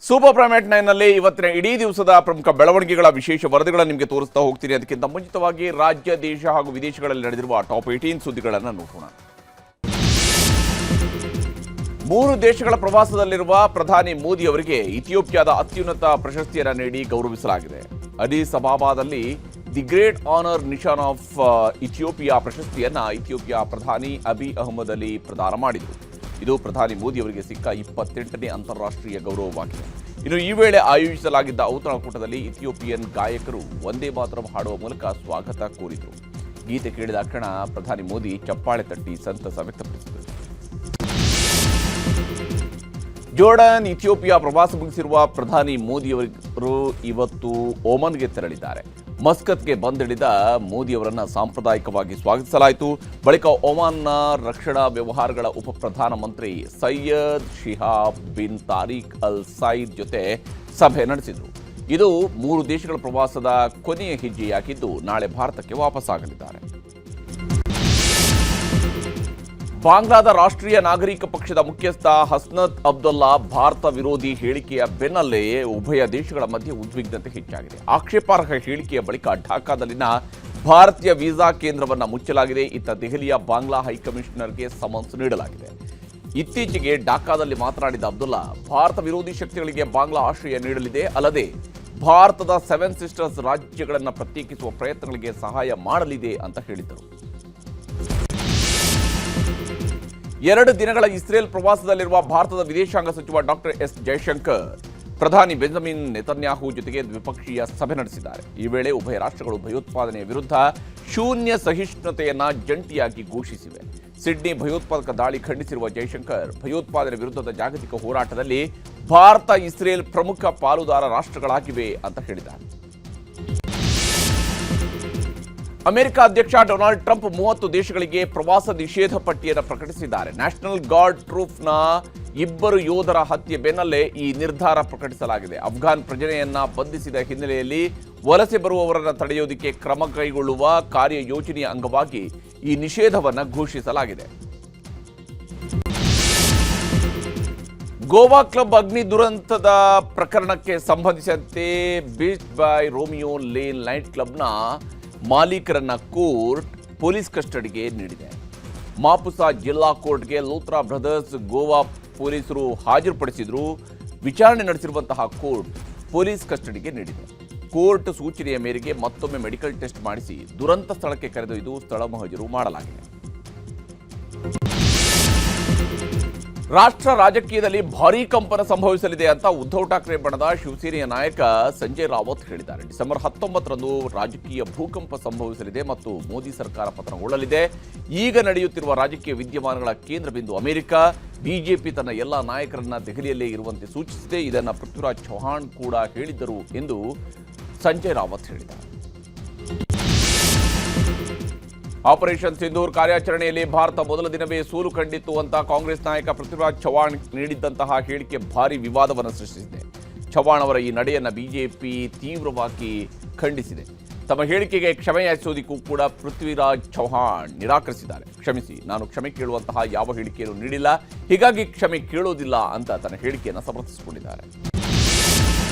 Super prime ನಲ್ಲಿ ಇವತ್ತಿನ ಇಡೀ ದಿವಸದ ಪ್ರಮುಖ ಬೆಳವಣಿಗೆಗಳ ವಿಶೇಷ ವರದಿಗಳನ್ನು ನಿಮಗೆ ತೋರಿಸ್ತಾ ಹೋಗ್ತೀನಿ. ಅದಕ್ಕಿಂತ ಮುಂಚಿತವಾಗಿ ರಾಜ್ಯ, ದೇಶ ಹಾಗೂ ವಿದೇಶಗಳಲ್ಲಿ ನಡೆದಿರುವ ಟಾಪ್ 18 ಸುದ್ದಿಗಳನ್ನು ನೋಡೋಣ. 3 ದೇಶಗಳ ಪ್ರವಾಸದಲ್ಲಿರುವ ಪ್ರಧಾನಿ ಮೋದಿ ಅವರಿಗೆ ಇಥಿಯೋಪಿಯಾದ ಅತ್ಯುನ್ನತ ಪ್ರಶಸ್ತಿಯನ್ನು ನೀಡಿ ಗೌರವಿಸಲಾಗಿದೆ. ಅಡಿಸ್ ಅಬಾಬಾದಲ್ಲಿ the great honour Nishan of Ethiopia ಪ್ರಶಸ್ತಿಯನ್ನು ಇಥಿಯೋಪಿಯಾ ಪ್ರಧಾನಿ ಅಬಿ ಅಹಮದ್ ಅಲಿ ಪ್ರದಾನ ಮಾಡಿದರು. ಇದು ಪ್ರಧಾನಿ ಮೋದಿ ಅವರಿಗೆ ಸಿಕ್ಕ 28ನೇ ಅಂತಾರಾಷ್ಟ್ರೀಯ ಗೌರವವಾಗಿದೆ. ಇನ್ನು ಈ ವೇಳೆ ಆಯೋಜಿಸಲಾಗಿದ್ದ ಔತಣಕೂಟದಲ್ಲಿ ಇಥಿಯೋಪಿಯನ್ ಗಾಯಕರು ವಂದೇ ಮಾತರಂ ಹಾಡುವ ಮೂಲಕ ಸ್ವಾಗತ ಕೋರಿದರು. ಗೀತೆ ಕೇಳಿದ ಕ್ಷಣ ಪ್ರಧಾನಿ ಮೋದಿ ಚಪ್ಪಾಳೆ ತಟ್ಟಿ ಸಂತಸ ವ್ಯಕ್ತಪಡಿಸಿದರು. ಜೋರ್ಡನ್, ಇಥಿಯೋಪಿಯಾ ಪ್ರವಾಸ ಮುಗಿಸಿರುವ ಪ್ರಧಾನಿ ಮೋದಿ ಅವರು ಇವತ್ತು ಓಮನ್ಗೆ ತೆರಳಿದ್ದಾರೆ. ಮಸ್ಕತ್ಗೆ ಬಂದಿಳಿದ ಮೋದಿ ಅವರನ್ನು ಸಾಂಪ್ರದಾಯಿಕವಾಗಿ ಸ್ವಾಗತಿಸಲಾಯಿತು. ಬಳಿಕ ಒಮಾನ್ನ ರಕ್ಷಣಾ ವ್ಯವಹಾರಗಳ ಉಪ ಪ್ರಧಾನಮಂತ್ರಿ ಸೈಯದ್ ಶಿಹಾಬ್ ಬಿನ್ ತಾರಿಕ್ ಅಲ್ ಸೈದ್ ಜೊತೆ ಸಭೆ ನಡೆಸಿದರು. ಇದು 3 ದೇಶಗಳ ಪ್ರವಾಸದ ಕೊನೆಯ ಹೆಜ್ಜೆಯಾಗಿದ್ದು ನಾಳೆ ಭಾರತಕ್ಕೆ ವಾಪಸ್ಸಾಗಲಿದ್ದಾರೆ. ಬಾಂಗ್ಲಾದ ರಾಷ್ಟ್ರೀಯ ನಾಗರಿಕ ಪಕ್ಷದ ಮುಖ್ಯಸ್ಥ ಹಸ್ನತ್ ಅಬ್ದುಲ್ಲಾ ಭಾರತ ವಿರೋಧಿ ಹೇಳಿಕೆಯ ಬೆನ್ನಲ್ಲೇ ಉಭಯ ದೇಶಗಳ ಮಧ್ಯೆ ಉದ್ವಿಗ್ನತೆ ಹೆಚ್ಚಾಗಿದೆ. ಆಕ್ಷೇಪಾರ್ಹ ಹೇಳಿಕೆಯ ಬಳಿಕ ಢಾಕಾದಲ್ಲಿನ ಭಾರತೀಯ ವೀಸಾ ಕೇಂದ್ರವನ್ನು ಮುಚ್ಚಲಾಗಿದೆ. ಇತ್ತ ದೆಹಲಿಯ ಬಾಂಗ್ಲಾ ಹೈಕಮಿಷನರ್ಗೆ ಸಮನ್ಸ್ ನೀಡಲಾಗಿದೆ. ಇತ್ತೀಚೆಗೆ ಢಾಕಾದಲ್ಲಿ ಮಾತನಾಡಿದ ಅಬ್ದುಲ್ಲಾ, ಭಾರತ ವಿರೋಧಿ ಶಕ್ತಿಗಳಿಗೆ ಬಾಂಗ್ಲಾ ಆಶ್ರಯ ನೀಡಲಿದೆ, ಅಲ್ಲದೆ ಭಾರತದ 7 ಸಿಸ್ಟರ್ಸ್ ರಾಜ್ಯಗಳನ್ನು ಪ್ರತ್ಯೇಕಿಸುವ ಪ್ರಯತ್ನಗಳಿಗೆ ಸಹಾಯ ಮಾಡಲಿದೆ ಅಂತ ಹೇಳಿದರು. 2 ದಿನಗಳ ಇಸ್ರೇಲ್ ಪ್ರವಾಸದಲ್ಲಿರುವ ಭಾರತದ ವಿದೇಶಾಂಗ ಸಚಿವ ಡಾಕ್ಟರ್ ಎಸ್ ಜಯಶಂಕರ್ ಪ್ರಧಾನಿ ಬೆಂಜಮಿನ್ ನೆತನ್ಯಾಹು ಜೊತೆಗೆ ದ್ವಿಪಕ್ಷೀಯ ಸಭೆ ನಡೆಸಿದ್ದಾರೆ. ಈ ವೇಳೆ ಉಭಯ ರಾಷ್ಟ್ರಗಳು ಭಯೋತ್ಪಾದನೆಯ ವಿರುದ್ಧ ಶೂನ್ಯ ಸಹಿಷ್ಣುತೆಯನ್ನ ಜಂಟಿಯಾಗಿ ಘೋಷಿಸಿವೆ. ಸಿಡ್ನಿ ಭಯೋತ್ಪಾದಕ ದಾಳಿ ಖಂಡಿಸಿರುವ ಜಯಶಂಕರ್, ಭಯೋತ್ಪಾದನೆ ವಿರುದ್ಧದ ಜಾಗತಿಕ ಹೋರಾಟದಲ್ಲಿ ಭಾರತ, ಇಸ್ರೇಲ್ ಪ್ರಮುಖ ಪಾಲುದಾರ ರಾಷ್ಟ್ರಗಳಾಗಿವೆ ಅಂತ ಹೇಳಿದ್ದಾರೆ. ಅಮೆರಿಕ ಅಧ್ಯಕ್ಷ ಡೊನಾಲ್ಡ್ ಟ್ರಂಪ್ 30 ದೇಶಗಳಿಗೆ ಪ್ರವಾಸ ನಿಷೇಧ ಪಟ್ಟಿಯನ್ನು ಪ್ರಕಟಿಸಿದ್ದಾರೆ. ನ್ಯಾಷನಲ್ ಗಾರ್ಡ್ ಟ್ರೂಪ್ನ 2 ಯೋಧರ ಹತ್ಯೆ ಬೆನ್ನಲ್ಲೇ ಈ ನಿರ್ಧಾರ ಪ್ರಕಟಿಸಲಾಗಿದೆ. ಅಫ್ಘಾನ್ ಪ್ರಜೆಯನ್ನ ಬಂಧಿಸಿದ ಹಿನ್ನೆಲೆಯಲ್ಲಿ ವಲಸೆ ಬರುವವರನ್ನು ತಡೆಯೋದಕ್ಕೆ ಕ್ರಮ ಕೈಗೊಳ್ಳುವ ಕಾರ್ಯಯೋಜನೆಯ ಅಂಗವಾಗಿ ಈ ನಿಷೇಧವನ್ನು ಘೋಷಿಸಲಾಗಿದೆ. ಗೋವಾ ಕ್ಲಬ್ ಅಗ್ನಿ ದುರಂತದ ಪ್ರಕರಣಕ್ಕೆ ಸಂಬಂಧಿಸಿದಂತೆ ಬೀಚ್ ಬಾಯ್ ರೋಮಿಯೋ ಲೇನ್ ನೈಟ್ ಕ್ಲಬ್ನ ಮಾಲೀಕರನ್ನ ಕೋರ್ಟ್ ಪೊಲೀಸ್ ಕಸ್ಟಡಿಗೆ ನೀಡಿದೆ. ಮಾಪುಸಾ ಜಿಲ್ಲಾ ಕೋರ್ಟ್ಗೆ ಲೋತ್ರಾ ಬ್ರದರ್ಸ್ ಗೋವಾ ಪೊಲೀಸರು ಹಾಜರುಪಡಿಸಿದ್ರು. ವಿಚಾರಣೆ ನಡೆಸಿರುವಂತಹ ಕೋರ್ಟ್ ಪೊಲೀಸ್ ಕಸ್ಟಡಿಗೆ ನೀಡಿದೆ. ಕೋರ್ಟ್ ಸೂಚನೆಯ ಮೇರೆಗೆ ಮತ್ತೊಮ್ಮೆ ಮೆಡಿಕಲ್ ಟೆಸ್ಟ್ ಮಾಡಿಸಿ ದುರಂತ ಸ್ಥಳಕ್ಕೆ ಕರೆದೊಯ್ದು ಸ್ಥಳ ಮಹಜರು ಮಾಡಲಾಗಿದೆ. ರಾಷ್ಟ್ರ ರಾಜಕೀಯದಲ್ಲಿ ಭಾರೀ ಕಂಪನ ಸಂಭವಿಸಲಿದೆ ಅಂತ ಉದ್ಧವ್ ಠಾಕ್ರೆ ಬಣದ ಶಿವಸೇನೆಯ ನಾಯಕ ಸಂಜಯ್ ರಾವತ್ ಹೇಳಿದ್ದಾರೆ. ಡಿಸೆಂಬರ್ 19ರಂದು ರಾಜಕೀಯ ಭೂಕಂಪ ಸಂಭವಿಸಲಿದೆ ಮತ್ತು ಮೋದಿ ಸರ್ಕಾರ ಪತನಗೊಳ್ಳಲಿದೆ. ಈಗ ನಡೆಯುತ್ತಿರುವ ರಾಜಕೀಯ ವಿದ್ಯಮಾನಗಳ ಕೇಂದ್ರ ಬಿಂದು ಅಮೆರಿಕ. ಬಿಜೆಪಿ ತನ್ನ ಎಲ್ಲ ನಾಯಕರನ್ನ ದೆಹಲಿಯಲ್ಲೇ ಇರುವಂತೆ ಸೂಚಿಸಿದೆ. ಇದನ್ನು ಪೃಥ್ವಿರಾಜ್ ಚೌಹಾಣ್ ಕೂಡ ಹೇಳಿದ್ದರು ಎಂದು ಸಂಜಯ್ ರಾವತ್ ಹೇಳಿದ್ದಾರೆ. ಆಪರೇಷನ್ ಸಿಂಧೂರ್ ಕಾರ್ಯಾಚರಣೆಯಲ್ಲಿ ಭಾರತ ಮೊದಲ ದಿನವೇ ಸೋಲು ಕಂಡಿತ್ತು ಅಂತ ಕಾಂಗ್ರೆಸ್ ನಾಯಕ ಪೃಥ್ವಿರಾಜ್ ಚೌಹಾಣ್ ನೀಡಿದ್ದಂತಹ ಹೇಳಿಕೆ ಭಾರೀ ವಿವಾದವನ್ನು ಸೃಷ್ಟಿಸಿದೆ. ಚೌಹಾಣ್ ಅವರ ಈ ನಡೆಯನ್ನು ಬಿಜೆಪಿ ತೀವ್ರವಾಗಿ ಖಂಡಿಸಿದೆ. ತಮ್ಮ ಹೇಳಿಕೆಗೆ ಕ್ಷಮೆ ಯಾಚಿಸೋದಕ್ಕೂ ಕೂಡ ಪೃಥ್ವಿರಾಜ್ ಚೌಹಾಣ್ ನಿರಾಕರಿಸಿದ್ದಾರೆ. ಕ್ಷಮಿಸಿ, ನಾನು ಕ್ಷಮೆ ಕೇಳುವಂತಹ ಯಾವ ಹೇಳಿಕೆಯನ್ನು ನೀಡಿಲ್ಲ, ಹೀಗಾಗಿ ಕ್ಷಮೆ ಕೇಳೋದಿಲ್ಲ ಅಂತ ತನ್ನ ಹೇಳಿಕೆಯನ್ನು ಸಮರ್ಥಿಸಿಕೊಂಡಿದ್ದಾರೆ.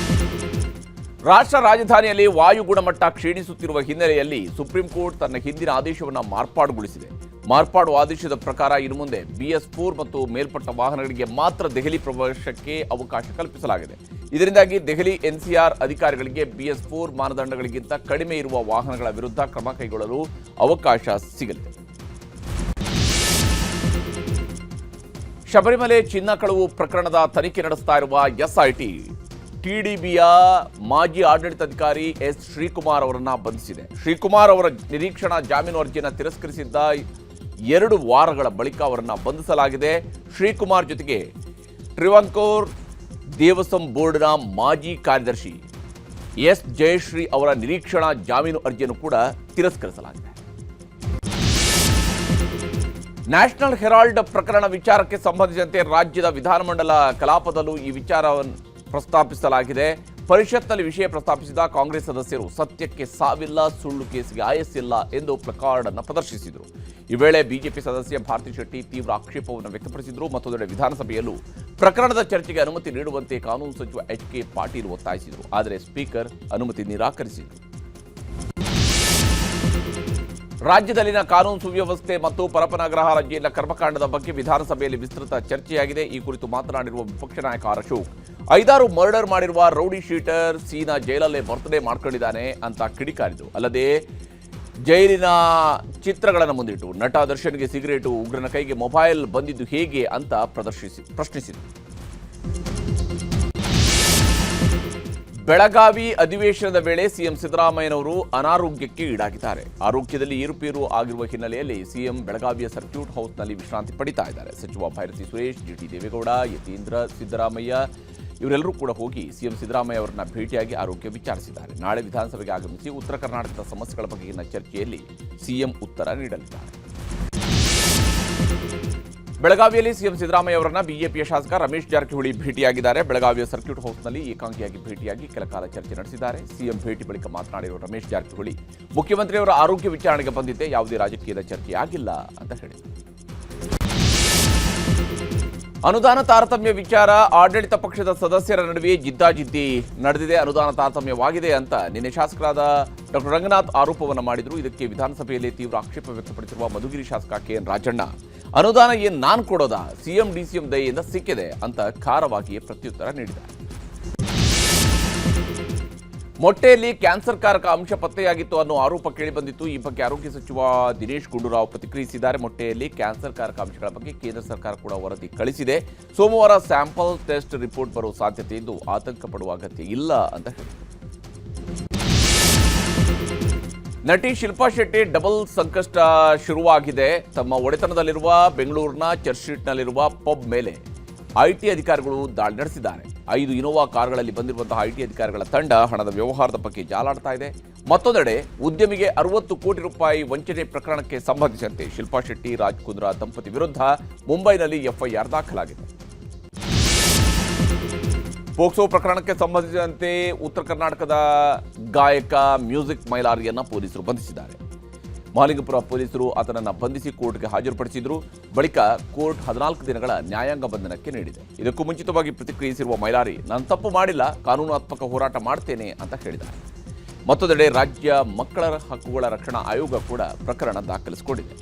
ರಾಷ್ಟ್ರ ರಾಜಧಾನಿಯಲ್ಲಿ ವಾಯು ಗುಣಮಟ್ಟ ಕ್ಷೀಣಿಸುತ್ತಿರುವ ಹಿನ್ನೆಲೆಯಲ್ಲಿ ಸುಪ್ರೀಂ ಕೋರ್ಟ್ ತನ್ನ ಹಿಂದಿನ ಆದೇಶವನ್ನು ಮಾರ್ಪಾಡುಗೊಳಿಸಿದೆ. ಮಾರ್ಪಾಡು ಆದೇಶದ ಪ್ರಕಾರ ಇನ್ನು ಮುಂದೆ BS4 ಮತ್ತು ಮೇಲ್ಪಟ್ಟ ವಾಹನಗಳಿಗೆ ಮಾತ್ರ ದೆಹಲಿ ಪ್ರವೇಶಕ್ಕೆ ಅವಕಾಶ ಕಲ್ಪಿಸಲಾಗಿದೆ. ಇದರಿಂದಾಗಿ ದೆಹಲಿ NCR ಅಧಿಕಾರಿಗಳಿಗೆ BS4 ಮಾನದಂಡಗಳಿಗಿಂತ ಕಡಿಮೆ ಇರುವ ವಾಹನಗಳ ವಿರುದ್ಧ ಕ್ರಮ ಕೈಗೊಳ್ಳಲು ಅವಕಾಶ ಸಿಗಲಿದೆ. ಶಬರಿಮಲೆ ಚಿನ್ನ ಕಳವು ಪ್ರಕರಣದ ತನಿಖೆ ನಡೆಸ್ತಾ ಇರುವ SIT TDBಯ ಮಾಜಿ ಆಡಳಿತಾಧಿಕಾರಿ ಎಸ್ ಶ್ರೀಕುಮಾರ್ ಅವರನ್ನ ಬಂಧಿಸಿದೆ. ಶ್ರೀಕುಮಾರ್ ಅವರ ನಿರೀಕ್ಷಣಾ ಜಾಮೀನು ಅರ್ಜಿಯನ್ನು ತಿರಸ್ಕರಿಸಿದ್ದ 2 ವಾರಗಳ ಬಳಿಕ ಅವರನ್ನ ಬಂಧಿಸಲಾಗಿದೆ. ಶ್ರೀಕುಮಾರ್ ಜೊತೆಗೆ ಟ್ರಿವಾಂಕೋರ್ ದೇವಸ್ವಂ ಬೋರ್ಡ್ನ ಮಾಜಿ ಕಾರ್ಯದರ್ಶಿ ಎಸ್ ಜಯಶ್ರೀ ಅವರ ನಿರೀಕ್ಷಣಾ ಜಾಮೀನು ಅರ್ಜಿಯನ್ನು ಕೂಡ ತಿರಸ್ಕರಿಸಲಾಗಿದೆ. ನ್ಯಾಷನಲ್ ಹೆರಾಲ್ಡ್ ಪ್ರಕರಣ ವಿಚಾರಕ್ಕೆ ಸಂಬಂಧಿಸಿದಂತೆ ರಾಜ್ಯದ ವಿಧಾನಮಂಡಲ ಕಲಾಪದಲ್ಲೂ ಈ ವಿಚಾರವನ್ನು ಪ್ರಸ್ತಾಪಿಸಲಾಗಿದೆ. ಪರಿಷತ್ನಲ್ಲಿ ವಿಷಯ ಪ್ರಸ್ತಾಪಿಸಿದ ಕಾಂಗ್ರೆಸ್ ಸದಸ್ಯರು ಸತ್ಯಕ್ಕೆ ಸಾವಿಲ್ಲ, ಸುಳ್ಳು ಕೇಸಿಗೆ ಆಯಸ್ಸಿಲ್ಲ ಎಂದು ಪ್ಲಕಾರ್ಡ್ ಅನ್ನು ಪ್ರದರ್ಶಿಸಿದರು. ಈ ವೇಳೆ ಬಿಜೆಪಿ ಸದಸ್ಯ ಭಾರತಿ ಶೆಟ್ಟಿ ತೀವ್ರ ಆಕ್ಷೇಪವನ್ನು ವ್ಯಕ್ತಪಡಿಸಿದರು. ಮತ್ತೊಂದೆಡೆ ವಿಧಾನಸಭೆಯಲ್ಲೂ ಪ್ರಕರಣದ ಚರ್ಚೆಗೆ ಅನುಮತಿ ನೀಡುವಂತೆ ಕಾನೂನು ಸಚಿವ ಎಚ್.ಕೆ. ಪಾಟೀಲ್ ಒತ್ತಾಯಿಸಿದರು. ಆದರೆ ಸ್ಪೀಕರ್ ಅನುಮತಿ ನಿರಾಕರಿಸಿದರು. ರಾಜ್ಯದಲ್ಲಿನ ಕಾನೂನು ಸುವ್ಯವಸ್ಥೆ ಮತ್ತು ಪರಪ್ಪನಗರ ಜಿಲ್ಲೆಯ ಕರ್ಮಕಾಂಡದ ಬಗ್ಗೆ ವಿಧಾನಸಭೆಯಲ್ಲಿ ವಿಸ್ತೃತ ಚರ್ಚೆಯಾಗಿದೆ. ಈ ಕುರಿತು ಮಾತನಾಡಿರುವ ವಿಪಕ್ಷ ನಾಯಕ ಆರ್ ಅಶೋಕ್, 5 ಮರ್ಡರ್ ಮಾಡಿರುವ ರೌಡಿ ಶೀಟರ್ ಸೀನಾ ಜೈಲಲ್ಲೇ ಬರ್ತ್ಡೇ ಮಾಡ್ಕೊಂಡಿದ್ದಾನೆ ಅಂತ ಕಿಡಿಕಾರಿದರು. ಅಲ್ಲದೆ ಜೈಲಿನ ಚಿತ್ರಗಳನ್ನು ಮುಂದಿಟ್ಟು ನಟ ದರ್ಶನ್ಗೆ ಸಿಗರೇಟು, ಉಗ್ರನ ಕೈಗೆ ಮೊಬೈಲ್ ಬಂದಿದ್ದು ಹೇಗೆ ಅಂತ ಪ್ರಶ್ನಿಸಿದರು. ಬೆಳಗಾವಿ ಅಧಿವೇಶನದ ವೇಳೆ ಸಿಎಂ ಸಿದ್ದರಾಮಯ್ಯನವರು ಅನಾರೋಗ್ಯಕ್ಕೆ ಈಡಾಗಿದ್ದಾರೆ. ಆರೋಗ್ಯದಲ್ಲಿ ಏರುಪೇರು ಆಗಿರುವ ಹಿನ್ನೆಲೆಯಲ್ಲಿ ಸಿಎಂ ಬೆಳಗಾವಿಯ ಸರ್ಕ್ಯೂಟ್ ಹೌಸ್ನಲ್ಲಿ ವಿಶ್ರಾಂತಿ ಪಡಿತಾ ಇದ್ದಾರೆ. ಸಚಿವ ಭೈರತಿ ಸುರೇಶ್, ಜಿಟಿ ದೇವೇಗೌಡ, ಯತೀಂದ್ರ ಸಿದ್ದರಾಮಯ್ಯ ಇವರೆಲ್ಲರೂ ಕೂಡ ಹೋಗಿ ಸಿಎಂ ಸಿದ್ದರಾಮಯ್ಯ ಅವರನ್ನ ಭೇಟಿಯಾಗಿ ಆರೋಗ್ಯ ವಿಚಾರಿಸಿದ್ದಾರೆ. ನಾಳೆ ವಿಧಾನಸಭೆಗೆ ಆಗಮಿಸಿ ಉತ್ತರ ಕರ್ನಾಟಕದ ಸಮಸ್ಯೆಗಳ ಬಗೆಗಿನ ಚರ್ಚೆಯಲ್ಲಿ ಸಿಎಂ ಉತ್ತರ ನೀಡಲಿದ್ದಾರೆ. ಬೆಳಗಾವಿಯಲ್ಲಿ ಸಿಎಂ ಸಿದ್ದರಾಮಯ್ಯ ಅವರನ್ನ ಬಿಜೆಪಿಯ ಶಾಸಕ ರಮೇಶ್ ಜಾರಕಿಹೊಳಿ ಭೇಟಿಯಾಗಿದ್ದಾರೆ. ಬೆಳಗಾವಿಯ ಸರ್ಕ್ಯೂಟ್ ಹೌಸ್ನಲ್ಲಿ ಏಕಾಂಗಿಯಾಗಿ ಭೇಟಿಯಾಗಿ ಕೆಲಕಾಲ ಚರ್ಚೆ ನಡೆಸಿದ್ದಾರೆ. ಸಿಎಂ ಭೇಟಿ ಬಳಿಕ ಮಾತನಾಡಿರುವ ರಮೇಶ್ ಜಾರಕಿಹೊಳಿ, ಮುಖ್ಯಮಂತ್ರಿಯವರ ಆರೋಗ್ಯ ವಿಚಾರಣೆಗೆ ಬಂದಿದ್ದೆ, ಯಾವುದೇ ರಾಜಕೀಯದ ಚರ್ಚೆ ಆಗಿಲ್ಲ ಅಂತ ಹೇಳಿದರು. ಅನುದಾನ ತಾರತಮ್ಯ ವಿಚಾರ ಆಡಳಿತ ಪಕ್ಷದ ಸದಸ್ಯರ ನಡುವೆ ಜಿದ್ದಾಜಿದ್ದಿ ನಡೆದಿದೆ. ಅನುದಾನ ತಾರತಮ್ಯವಾಗಿದೆ ಅಂತ ನಿನ್ನೆ ಶಾಸಕರಾದ ಡಾಕ್ಟರ್ ರಂಗನಾಥ್ ಆರೋಪವನ್ನು ಮಾಡಿದರು. ಇದಕ್ಕೆ ವಿಧಾನಸಭೆಯಲ್ಲಿ ತೀವ್ರ ಆಕ್ಷೇಪ ವ್ಯಕ್ತಪಡಿಸಿರುವ ಮಧುಗಿರಿ ಶಾಸಕ ಕೆಎನ್ ರಾಜಣ್ಣ, ಅನುದಾನ ಏನ್ ನಾನ್ ಕೊಡೋದಾ, ಸಿಎಂ ಡಿಸಿಎಂ ದಯೆಯಿಂದ ಸಿಕ್ಕಿದೆ ಅಂತ ಖಾರವಾಗಿಯೇ ಪ್ರತ್ಯುತ್ತರ ನೀಡಿದ್ದಾರೆ. ಮೊಟ್ಟೆಯಲ್ಲಿ ಕ್ಯಾನ್ಸರ್ ಕಾರಕ ಅಂಶ ಪತ್ತೆಯಾಗಿತ್ತು ಅನ್ನೋ ಆರೋಪ ಕೇಳಿಬಂದಿತ್ತು. ಈ ಬಗ್ಗೆ ಆರೋಗ್ಯ ಸಚಿವ ದಿನೇಶ್ ಗುಂಡೂರಾವ್ ಪ್ರತಿಕ್ರಿಯಿಸಿದ್ದಾರೆ. ಮೊಟ್ಟೆಯಲ್ಲಿ ಕ್ಯಾನ್ಸರ್ ಕಾರಕ ಅಂಶಗಳ ಬಗ್ಗೆ ಕೇಂದ್ರ ಸರ್ಕಾರ ಕೂಡ ವರದಿ ಕಳಿಸಿದೆ. ಸೋಮವಾರ ಸ್ಯಾಂಪಲ್ ಟೆಸ್ಟ್ ರಿಪೋರ್ಟ್ ಬರುವ ಸಾಧ್ಯತೆ ಇದ್ದು ಆತಂಕ ಪಡುವ ಅಗತ್ಯ ಇಲ್ಲ ಅಂತ ಹೇಳಿದರು. ನಟಿ ಶಿಲ್ಪಾ ಶೆಟ್ಟಿ ಡಬಲ್ ಸಂಕಷ್ಟ ಶುರುವಾಗಿದೆ. ತಮ್ಮ ಒಡೆತನದಲ್ಲಿರುವ ಬೆಂಗಳೂರಿನ ಚರ್ಚ್ ಸ್ಟ್ರೀಟ್ನಲ್ಲಿರುವ ಪಬ್ ಮೇಲೆ ಐಟಿ ಅಧಿಕಾರಿಗಳು ದಾಳಿ ನಡೆಸಿದ್ದಾರೆ. 5 ಇನೋವಾ ಕಾರ್ಗಳಲ್ಲಿ ಬಂದಿರುವಂತಹ ಐಟಿ ಅಧಿಕಾರಿಗಳ ತಂಡ ಹಣದ ವ್ಯವಹಾರದ ಬಗ್ಗೆ ಜಾಲಾಡ್ತಾ ಇದೆ. ಮತ್ತೊಂದೆಡೆ ಉದ್ಯಮಿಗೆ 60 ಕೋಟಿ ರೂಪಾಯಿ ವಂಚನೆ ಪ್ರಕರಣಕ್ಕೆ ಸಂಬಂಧಿಸಿದಂತೆ ಶಿಲ್ಪಾ ಶೆಟ್ಟಿ, ರಾಜ್ ಕುಂದ್ರಾ ದಂಪತಿ ವಿರುದ್ಧ ಮುಂಬೈನಲ್ಲಿ ಎಫ್ಐಆರ್ ದಾಖಲಾಗಿದೆ. ಪೋಕ್ಸೋ ಪ್ರಕರಣಕ್ಕೆ ಸಂಬಂಧಿಸಿದಂತೆ ಉತ್ತರ ಕರ್ನಾಟಕದ ಗಾಯಕ ಮ್ಯೂಸಿಕ್ ಮೈಲಾರಿಯನ್ನ ಪೊಲೀಸರು ಬಂಧಿಸಿದ್ದಾರೆ. ಮಹಾಲಿಂಗಪುರ ಪೊಲೀಸರು ಆತನನ್ನು ಬಂಧಿಸಿ ಕೋರ್ಟ್ಗೆ ಹಾಜರುಪಡಿಸಿದ್ರು. ಬಳಿಕ ಕೋರ್ಟ್ 14 ದಿನಗಳ ನ್ಯಾಯಾಂಗ ಬಂಧನಕ್ಕೆ ನೀಡಿದೆ. ಇದಕ್ಕೂ ಮುಂಚಿತವಾಗಿ ಪ್ರತಿಕ್ರಿಯಿಸಿರುವ ಮೈಲಾರಿ, ನಾನು ತಪ್ಪು ಮಾಡಿಲ್ಲ, ಕಾನೂನಾತ್ಮಕ ಹೋರಾಟ ಮಾಡ್ತೇನೆ ಅಂತ ಹೇಳಿದ್ದಾರೆ. ಮತ್ತೊಂದೆಡೆ ರಾಜ್ಯ ಮಕ್ಕಳ ಹಕ್ಕುಗಳ ರಕ್ಷಣಾ ಆಯೋಗ ಕೂಡ ಪ್ರಕರಣ ದಾಖಲಿಸಿಕೊಂಡಿದೆ.